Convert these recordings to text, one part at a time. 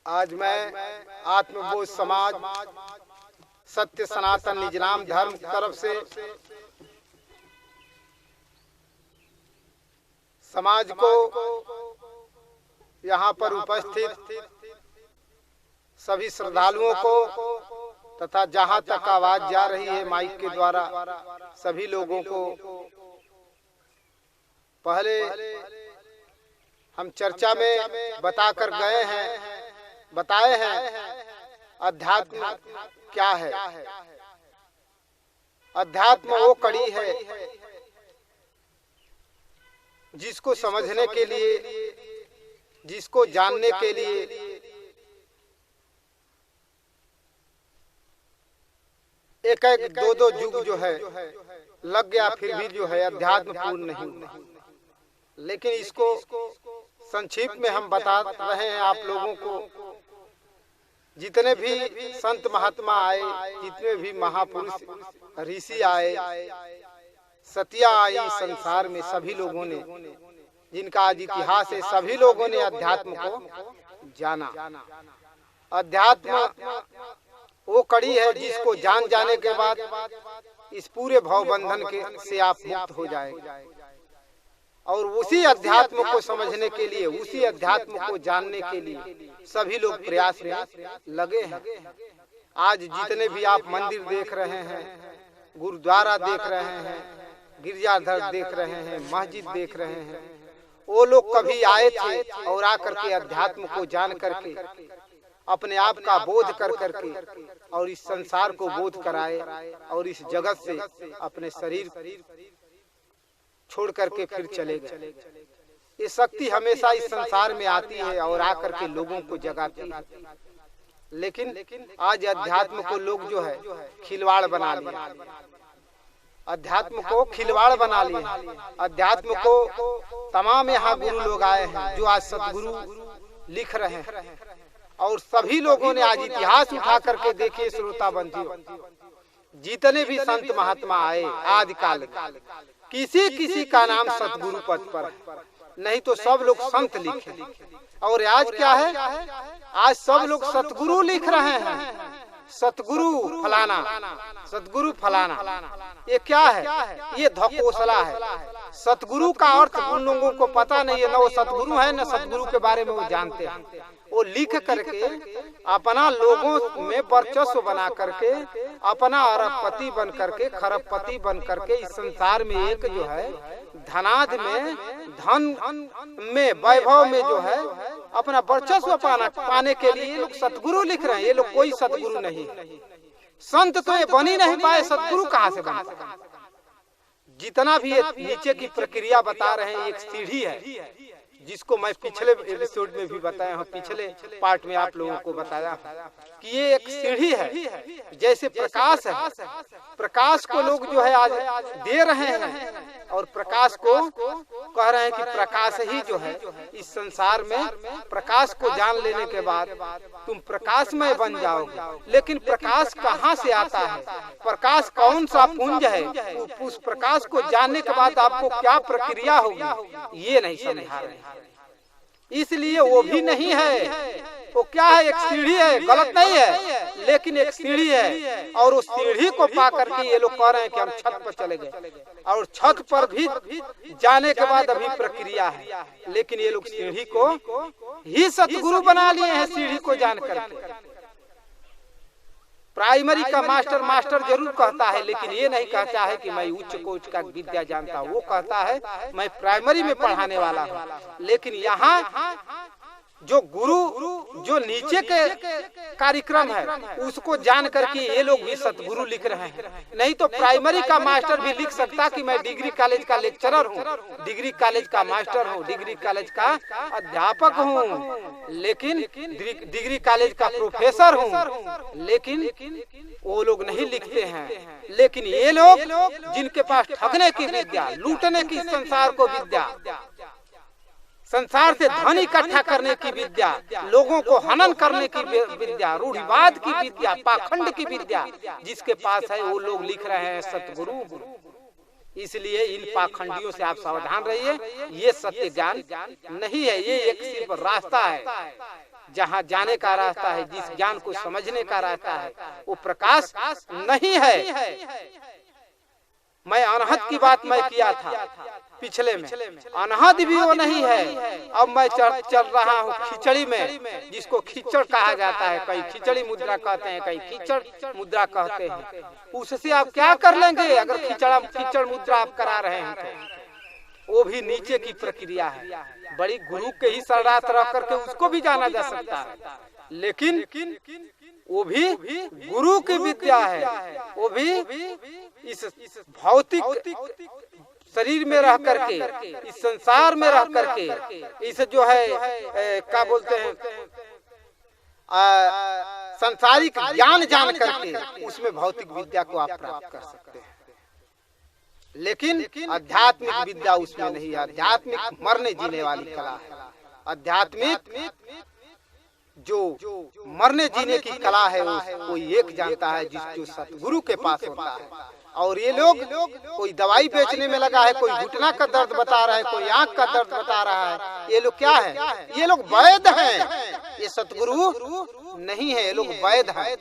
आज मैं आत्मबोध समाज सत्य सनातन निजनाम धर्म की तरफ से समाज को यहाँ पर उपस्थित सभी श्रद्धालुओं को तथा जहाँ तक आवाज जा रही है माइक के द्वारा सभी लोगों को पहले हम चर्चा में बताकर गए हैं, बताए हैं अध्यात्म क्या है। अध्यात्म वो कड़ी है जिसको समझने के लिए, जिसको जानने के लिए एक एक दो दो युग जो है लग गया, फिर भी जो है अध्यात्म पूर्ण नहीं हुआ। लेकिन इसको संक्षिप्त में हम बता रहे हैं आप लोगों को। जितने भी संत महात्मा आए, जितने भी महापुरुष ऋषि आए, सतिया आई संसार में, सभी लोगों ने, जिनका आज इतिहास है, सभी लोगों ने अध्यात्म को जाना। अध्यात्म वो कड़ी है जिसको जान जाने के बाद इस पूरे भव बंधन के से आप मुक्त हो जाएंगे। और उसी अध्यात्म को समझने के लिए, उसी अध्यात्म को जानने के लिए सभी लोग प्रयास में लगे हैं। आज जितने भी आप मंदिर देख रहे हैं, गुरुद्वारा देख रहे हैं, गिरजाघर देख रहे हैं, मस्जिद देख रहे हैं, वो लोग कभी आए थे और आकर के अध्यात्म को जान करके अपने आप का बोध कर करके और इस संसार को बोध कराए और इस जगत से अपने शरीर छोड़ करके फिर चले गए। ये शक्ति हमेशा इस संसार में आती है और आकर के लोगों को जगाती है। लेकिन आज अध्यात्म को लोग जो है खिलवाड़ बना लिया, अध्यात्म को खिलवाड़ बना लिया। अध्यात्म को तमाम यहाँ गुरु लोग आए हैं जो आज सतगुरु लिख रहे हैं और सभी लोगों ने आज इतिहास उठा करके देखिए श्रोता बंधियों, जितने भी संत महात्मा आए आदि काल, किसी किसी का नाम सतगुरु पद पर, नहीं तो सब लोग संत लिखे। और आज क्या है, आज सब लोग सतगुरु लिख रहे हैं, सतगुरु फलाना, सतगुरु फलाना। ये क्या है? ये धकोसला है। सतगुरु का अर्थ उन लोगों को पता नहीं है, न वो सतगुरु है न सतगुरु के बारे में वो जानते हैं। वो लिख करके अपना लोगों में वर्चस्व बना करके, अपना अरबपति बन करके, खरबपति बन करके इस संसार में एक जो है धनाद में, धन में, वैभव में जो है अपना वर्चस्व पाने के लिए ये लोग सतगुरु लिख रहे हैं। ये लोग कोई सतगुरु नहीं, संत तो ये बन ही नहीं पाए, सतगुरु कहाँ से बन पाए? जितना भी ये नीचे की प्रक्रिया बता रहे हैं, एक सीढ़ी है जिसको मैं पिछले एपिसोड में भी बताया हूँ, पिछले पार्ट में आप लोगों को बताया कि ये एक सीढ़ी है। जैसे प्रकाश है, प्रकाश को लोग जो है आज दे रहे हैं और प्रकाश को कह रहे हैं कि प्रकाश ही जो है इस संसार में, प्रकाश को जान लेने के बाद तुम प्रकाशमय बन जाओगे। लेकिन प्रकाश कहाँ से आता है, प्रकाश कौन सा पुंज है, उस प्रकाश को जानने के बाद आपको क्या प्रक्रिया होगी, ये नहीं समझा रहे। इसलिए वो भी नहीं है, वो क्या है, एक सीढ़ी है, गलत नहीं है, लेकिन एक सीढ़ी है। और उस सीढ़ी को पा करके ये लोग कह रहे हैं कि हम छत पर चले गए, और छत पर भी जाने के बाद अभी प्रक्रिया है। लेकिन ये लोग सीढ़ी को ही सतगुरु बना लिए हैं, सीढ़ी को जान करके। प्राइमरी का मास्टर मास्टर जरूर कहता है, लेकिन ये नहीं कहता है कि मैं उच्च कोच का विद्या जानता हूँ। वो कहता है मैं प्राइमरी में पढ़ाने वाला हूँ। लेकिन यहाँ जो गुरु, जो नीचे के कार्यक्रम है, उसको जान करके ये लोग भी सतगुरु लिख रहे हैं। नहीं तो प्राइमरी का मास्टर भी लिख सकता कि मैं डिग्री कॉलेज का लेक्चरर हूँ, डिग्री कॉलेज का मास्टर हूँ, डिग्री कॉलेज का अध्यापक हूँ, लेकिन डिग्री कॉलेज का प्रोफेसर हूँ। लेकिन वो लोग नहीं लिखते हैं। लेकिन ये लोग जिनके पास ठगने की विद्या, लूटने की संसार को विद्या, संसार से धन इकट्ठा करने की विद्या, लोगों को हनन करने की विद्या, रूढ़िवाद की विद्या, पाखंड की विद्या जिसके पास है, वो लोग लिख रहे हैं सतगुरु। इसलिए इन पाखंडियों से आप सावधान रहिए। ये सत्य ज्ञान नहीं है, ये एक सिर्फ रास्ता है। जहाँ जाने का रास्ता है, जिस ज्ञान को समझने का रास्ता है, वो प्रकाश नहीं है। मैं अनहद की बात मैं किया था पिछले में, अनहद भी वो नहीं है। अब मैं चल रहा हूँ खिचड़ी में, जिसको खिचड़ कहा जाता है, कई खिचड़ी मुद्रा कहते हैं, कई खिचड़ मुद्रा कहते हैं। उससे आप क्या कर लेंगे अगर खिचड़ मुद्रा आप करा रहे हैं तो? वो भी नीचे की प्रक्रिया है, बड़ी गुरु के ही शरणार्थ रह करके उसको भी जाना जा सकता है, लेकिन वो भी गुरु की विद्या है। वो भी इस भौतिक शरीर में रह करके, इस संसार में रह करके, इस जो है क्या बोलते हैं संसारिक ज्ञान जान करके उसमें भौतिक विद्या को आप प्राप्त कर सकते हैं। लेकिन आध्यात्मिक विद्या उसमें नहीं है। आध्यात्मिक मरने जीने वाली कला है। आध्यात्मिक जो मरने जीने की कला है वो कोई एक जानता है, जो सतगुरु के पास होता है। और ये लोग कोई दवाई बेचने में लगा है, कोई घुटना का दर्द बता रहा है, कोई आंख का दर्द बता रहा है। ये लोग क्या है? ये लोग वैद्य हैं, ये सतगुरु नहीं है। ये लोग वैद्य हैं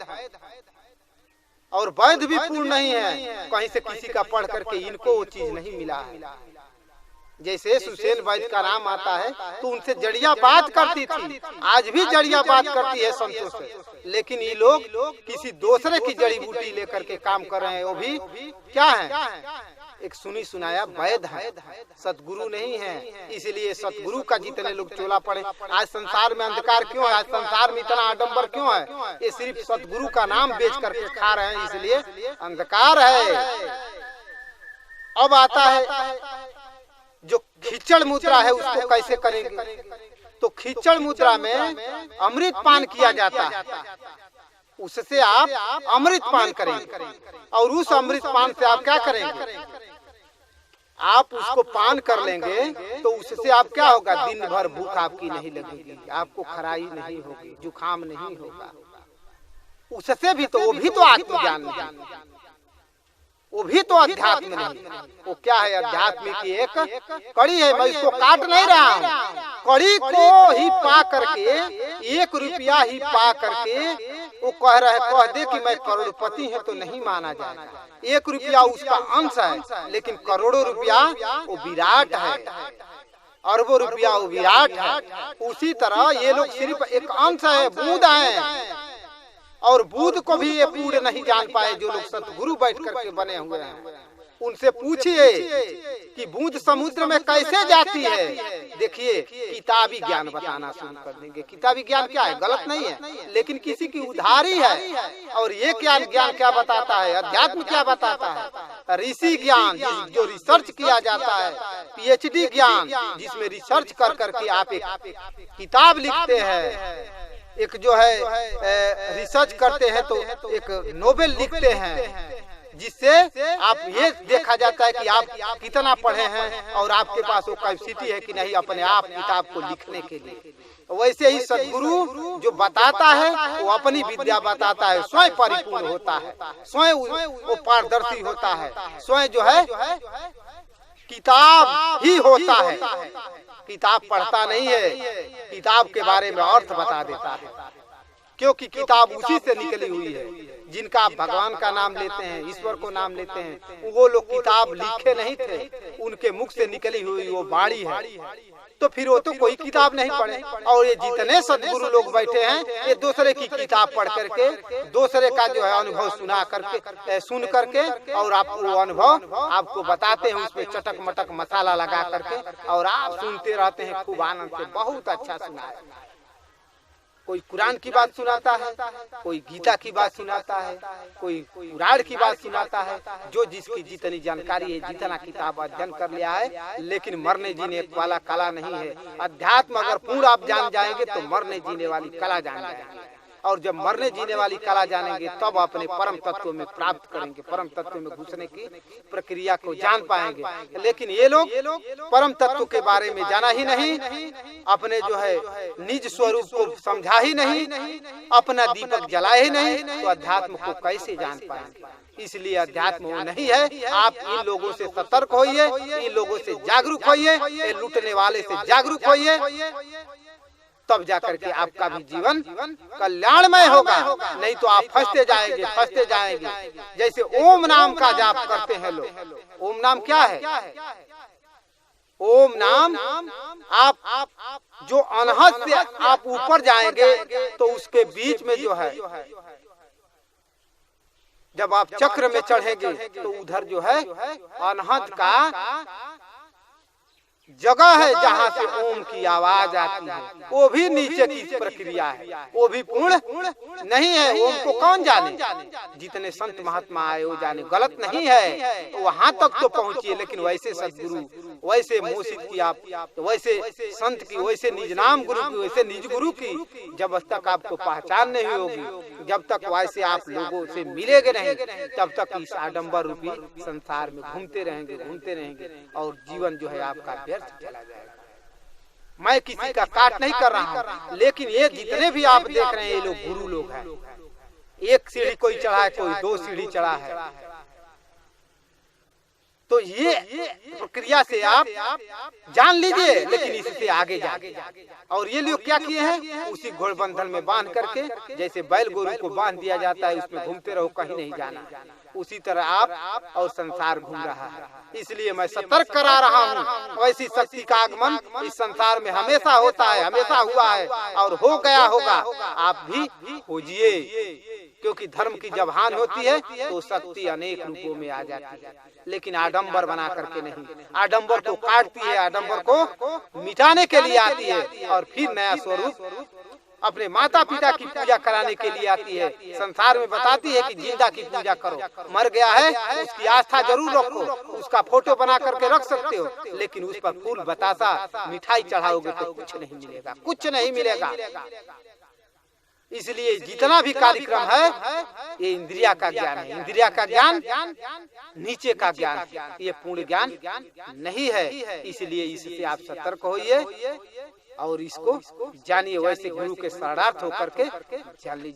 और वैद्य भी पूर्ण नहीं है। कहीं से किसी का पढ़ करके इनको वो चीज नहीं मिला है। जैसे सुसेन वैद्य का नाम आता है तो उनसे जड़िया बात करती थी, आज भी जड़िया बात करती है संतों से। लेकिन ये लोग किसी दूसरे की जड़ी बूटी लेकर के काम कर रहे हैं। वो भी क्या है? एक सुनी सुनाया वैद्य है, सतगुरु नहीं है। इसलिए सतगुरु का जितने लोग चोला पड़े। आज संसार में अंधकार क्यों है? आज संसार में इतना आडंबर क्यों है? ये सिर्फ सतगुरु का नाम बेच करके खा रहे हैं, इसलिए अंधकार है। अब आता है जो खिचड़ मुद्रा है, उसको कैसे करेंगे? तो खिचड़ मुद्रा में अमृत पान किया जाता है, उससे आप अमृत पान करेंगे। और उस अमृत पान से आप क्या करेंगे? आप उसको पान कर लेंगे तो उससे आप क्या होगा? दिन भर भूख आपकी नहीं लगेगी, आपको खराई नहीं होगी, जुखाम नहीं होगा। उससे भी तो वो भी तो आत्मज्ञान नहीं, वो भी तो अध्यात्म नहीं। वो क्या है? अध्यात्म की एक कड़ी है। मैं इसको काट नहीं रहा हूँ, कड़ी को ही पा करके, 1 रुपया ही पा करके वो कह दे कि मैं करोड़पति है तो नहीं माना जाएगा। 1 रुपया उसका अंश है, लेकिन करोड़ों रुपया वो विराट है, अरबों रुपया वो विराट है। उसी तरह ये लोग सिर्फ एक अंश है, बूंद है। और बूंद को भी ये पूर्ण नहीं जान पाए जो लोग सतगुरु बैठ करके बने हुए हैं। उनसे पूछिए कि बूंद समुद्र में कैसे जाती है। देखिए, किताबी ज्ञान बताना शुरू कर देंगे। किताबी ज्ञान क्या है? गलत नहीं है, लेकिन किसी की उधारी है। और ये ज्ञान क्या बताता है? अध्यात्म क्या बताता है? ऋषि ज्ञान, जो रिसर्च किया जाता है, PhD ज्ञान, जिसमें रिसर्च कर करके आप एक किताब लिखते हैं, एक जो है रिसर्च करते हैं तो एक नोबेल लिखते हैं, जिससे आप ये देखा जाता है कि आप कितना पढ़े हैं और आपके पास वो कैपेसिटी है कि नहीं अपने आप किताब को लिखने के लिए। वैसे ही सद्गुरु जो बताता है वो अपनी विद्या बताता है, स्वयं परिपूर्ण होता है, स्वयं वो पारदर्शी होता है, स्वयं जो है किताब ही होता है। किताब पढ़ता नहीं है, किताब के बारे में अर्थ बता देता है, क्योंकि किताब उसी से निकली हुई है। जिनका आप भगवान का नाम लेते हैं, ईश्वर को नाम लेते हैं, वो लोग किताब लिखे नहीं थे, उनके मुख से निकली हुई वो वाणी है। तो फिर वो तो कोई किताब नहीं पढ़े। और ये जितने सद्गुरु लोग बैठे हैं, ये दूसरे की किताब पढ़ करके, दूसरे का जो है अनुभव सुन करके और आप वो अनुभव आपको बताते हैं, उसमें चटक मटक मसाला लगा करके, और आप सुनते रहते हैं खूब आनंद से। बहुत अच्छा सुना है। कोई कुरान की बात सुनाता है, कोई गीता की बात सुनाता है, कोई पुराण की बात सुनाता है, जो जिसकी जितनी जानकारी है, जितना किताब अध्ययन कर लिया है, लेकिन मरने जीने वाला कला नहीं है। अध्यात्म अगर पूर्ण आप जान जाएंगे तो मरने जीने वाली कला जान जाएंगे। और जब मरने जीने वाली कला जानेंगे तब अपने परम तत्व में प्राप्त करेंगे, परम तत्व में घुसने की प्रक्रिया को जान पाएंगे। लेकिन ये लोग परम तत्व के बारे में जाना ही नहीं, अपने जो है निज स्वरूप को समझा ही नहीं, अपना दीपक जलाए ही नहीं, तो अध्यात्म को कैसे जान पाएंगे? इसलिए अध्यात्म वो नहीं है। आप इन लोगों से सतर्क होइए, इन लोगों से जागरूक होइए, लूटने वाले से जागरूक होइए, तब जाकर के आपका भी जीवन कल्याणमय होगा, नहीं तो आप फंसते जाएंगे। जैसे ओम नाम का जाप करते हैं लोग। ओम नाम क्या है? ओम नाम आप जो अनहद से आप ऊपर जाएंगे तो उसके बीच में जो है, जब आप चक्र में चढ़ेंगे तो उधर जो है अनहद का जगह है जहाँ से ओम की आवाज आती है। वो भी नीचे की प्रक्रिया है, वो भी पूर्ण नहीं है। ओम को कौन जाने, जितने संत महात्मा आए वो जाने, गलत नहीं है, वहाँ तक तो पहुँचिए। लेकिन वैसे सदगुरु, वैसे मुर्शिद की, आप वैसे संत की, वैसे निज नाम गुरु की, वैसे निज गुरु की जब तक आपको पहचान नहीं होगी, जब तक वैसे आप लोगों से मिलेंगे नहीं, तब तक इस आडंबर रूपी संसार में घूमते रहेंगे और जीवन जो है आपका व्यर्थ चला जाएगा। मैं किसी का काट नहीं कर रहा हूँ, लेकिन ये जितने भी आप देख रहे हैं ये लोग गुरु लोग हैं। एक सीढ़ी कोई चढ़ा है, कोई 2 सीढ़ी चढ़ा है, तो ये प्रक्रिया से आप जान लीजिए, लेकिन इससे आगे जाए। और ये लोग क्या किए हैं, उसी घोड़ बंधन में बांध करके, जैसे बैल गोरू को बांध दिया जाता है, उसमें घूमते रहो, कहीं नहीं जाना, उसी तरह आप और संसार घूम रहा है। इसलिए मैं सतर्क करा रहा हूँ। वैसी शक्ति का आगमन इस संसार में हमेशा होता है, हमेशा हुआ है और हो गया होगा। आप भी खोजिए, क्योंकि धर्म की जब हानि होती है तो शक्ति अनेक रूपों में आ जाती है, लेकिन आडंबर बना करके नहीं। आडंबर को काटती है, आडंबर को मिटाने के लिए आती है और फिर नया स्वरूप अपने माता पिता की पूजा कराने के लिए आती है। संसार में बताती है कि जिंदा की पूजा करो, मर गया है उसकी आस्था जरूर रखो, उसका फोटो बना करके रख सकते हो, लेकिन उस पर फूल बतासा मिठाई चढ़ाओगे तो कुछ नहीं मिलेगा, कुछ नहीं मिलेगा। इसलिए जितना भी कार्यक्रम है ये इंद्रिया का ज्ञान है। इंद्रिया का ज्ञान नीचे का ज्ञान, ये पूर्ण ज्ञान नहीं है। इसलिए इससे आप सतर्क होइए और इसको जानिए, वैसे गुरु के शरणार्थ होकर के जान लीजिए।